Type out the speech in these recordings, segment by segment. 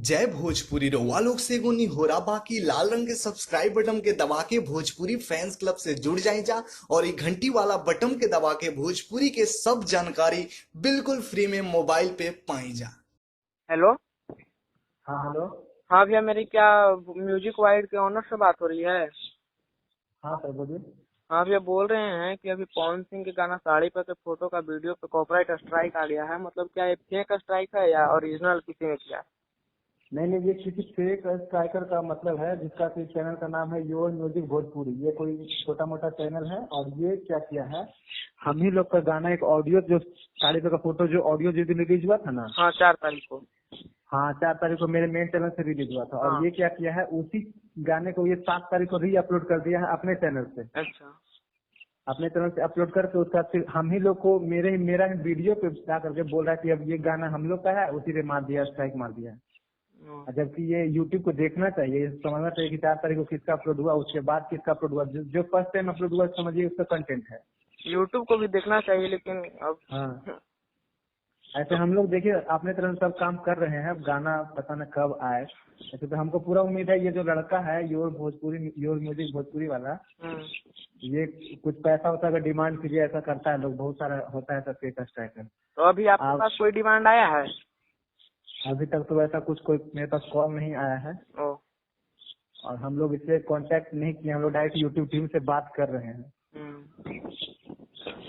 जय भोजपुरी रउआ लोग से एगो निहोरा बाकी लाल रंग के सब्सक्राइब बटन के दबा के भोजपुरी फैंस क्लब से जुड़ जाए जा और ये घंटी वाला बटन के दबा के भोजपुरी के सब जानकारी बिल्कुल फ्री में मोबाइल पे पाई जा। हेलो। हाँ हेलो। हाँ भैया, मेरी क्या म्यूजिक वाइड के ऑनर से बात हो रही है? हाँ सर बोलिए। हाँ भैया, बोल रहे हैं कि अभी पवन सिंह के गाना साड़ी पे के फोटो का वीडियो पे कॉपीराइट स्ट्राइक आ गया है। मतलब क्या ये फेक स्ट्राइक है या ओरिजिनल किसी ने किया? नहीं नहीं, ये किसी फेक स्ट्राइकर का मतलब है जिसका कि चैनल का नाम है योर म्यूजिक भोजपुरी। ये कोई छोटा मोटा चैनल है और ये क्या किया है, हम ही लोग का गाना एक ऑडियो जो साड़ी पे का फोटो जो ऑडियो जिस दिन रिलीज हुआ था ना। हाँ, 4 तारीख को। हाँ 4 तारीख को मेरे मेन चैनल से रिलीज हुआ था और हाँ। ये क्या किया है, उसी गाने को ये 7 तारीख को री अपलोड कर दिया है अपने चैनल से। अच्छा। अपने तरफ से अपलोड करके उसका फिर हम ही लोग को मेरा वीडियो पे जा करके बोल रहा है कि अब ये गाना हम लोग का है, उसी पे मार दिया, स्ट्राइक मार दिया है। जबकि ये यूट्यूब को देखना चाहिए, समझना चाहिए कि 4 तारीख को किसका अपलोड हुआ, उसके बाद किसका अपलोड हुआ। जो फर्स्ट टाइम अपलोड हुआ समझिए उसका कंटेंट है। यूट्यूब को भी देखना चाहिए, लेकिन अब हाँ ऐसे हम लोग देखिए अपने तरफ सब काम कर रहे हैं। अब गाना पता न कब आए, ऐसे तो हमको पूरा उम्मीद है ये जो लड़का है your Bhojpuri your music Bhojpuri वाला, ये कुछ पैसा होता है डिमांड के लिए ऐसा करता है। लोग बहुत सारा होता है सब फेक स्ट्राइकर। तो अभी आपके पास कोई डिमांड आया है? अभी तक तो ऐसा कुछ कोई मेरे पास कॉल नहीं आया है ओ। और हम लोग इससे कांटेक्ट नहीं किए। हम लोग डायरेक्ट यूट्यूब टीम से बात कर रहे हैं।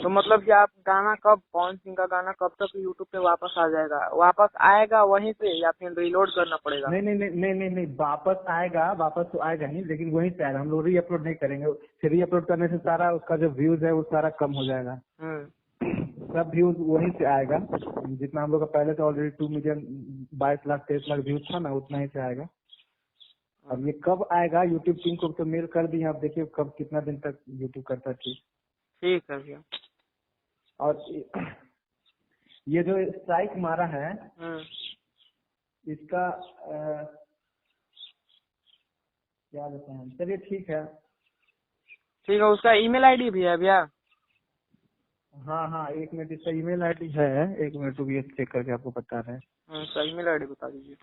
तो मतलब कि आप गाना कब, पवन सिंह का गाना कब तक यूट्यूब पे वापस आ जाएगा? वापस आएगा वहीं से या फिर रिलोड करना पड़ेगा? नहीं नहीं नहीं नहीं नहीं नहीं, वापस आएगा, वापस तो आएगा ही, लेकिन वहीं से आएगा। हम लोग री अपलोड नहीं करेंगे। फिर री अपलोड करने से सारा उसका जो व्यूज है वो सारा कम हो जाएगा। सब व्यूज वहीं से आएगा। जितना हम लोग का पहले से already 2 million 22 lakh 23 lakh views था ना, उतना ही से आएगा। अब ये कब आएगा, यूट्यूब टीम को तो मेल कर दिए। आप देखिए कब कितना दिन तक यूट्यूब करता है। ठीक है भैया। और ये जो स्ट्राइक मारा है इसका क्या लेते हैं, चलिए ठीक है। ठीक है, उसका ईमेल आईडी भी है भैया? हाँ हाँ, एक मिनट, इसका ईमेल आईडी है, एक मिनट रुकिए चेक करके आपको बता रहे हैं। उसका ईमेल आईडी बता दीजिए।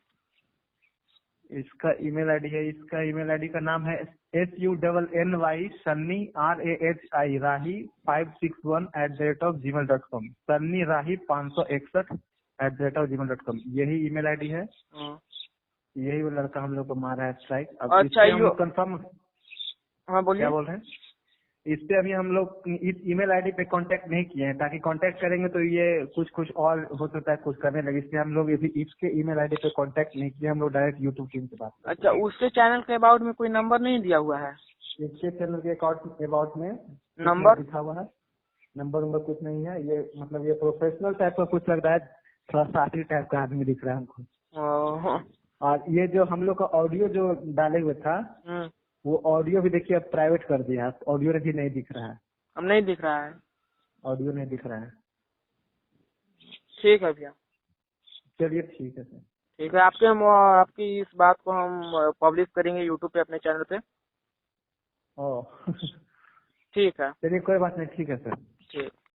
इसका ईमेल आईडी है, इसका ईमेल आईडी का नाम है SUNNY सन्नी RAHI राही 561@gmail.com। सन्नी राही 561@gmail.com, यही ईमेल आईडी है। यही वो लड़का हम लोग को मारा है स्ट्राइक। अब अच्छा, इससे हम लोग कंफर्म। हाँ बोलिए। क्या बोल रहे हैं? इस पे अभी हम लोग इस ईमेल आईडी पे कांटेक्ट नहीं किए हैं, ताकि कांटेक्ट करेंगे तो ये कुछ और हो सकता है, कुछ करने लगे। इसलिए हम लोग अभी इसके ईमेल आईडी पे कांटेक्ट नहीं किए। हम लोग डायरेक्ट यूट्यूब टीम से बात करते हैं। अच्छा, उसके चैनल के अबाउट में कोई नंबर नहीं दिया हुआ है? इसके चैनल के अबाउट में नंबर लिखा हुआ है? नंबर कुछ नहीं है। ये मतलब ये प्रोफेशनल टाइप का कुछ लग रहा है, थोड़ा साथी टाइप का आदमी दिख रहा है हमको। और ये जो हम लोग का ऑडियो जो डाले हुए था वो ऑडियो भी देखिए अब प्राइवेट कर दिया है। ऑडियो भी नहीं दिख रहा है। अब नहीं दिख रहा है? ऑडियो नहीं दिख रहा है। ठीक है भैया। चलिए ठीक है सर। ठीक है, आपकी इस बात को हम पब्लिश करेंगे यूट्यूब पे अपने चैनल पे। ओह ठीक है। चलिए कोई बात नहीं, ठीक है सर। ठीक।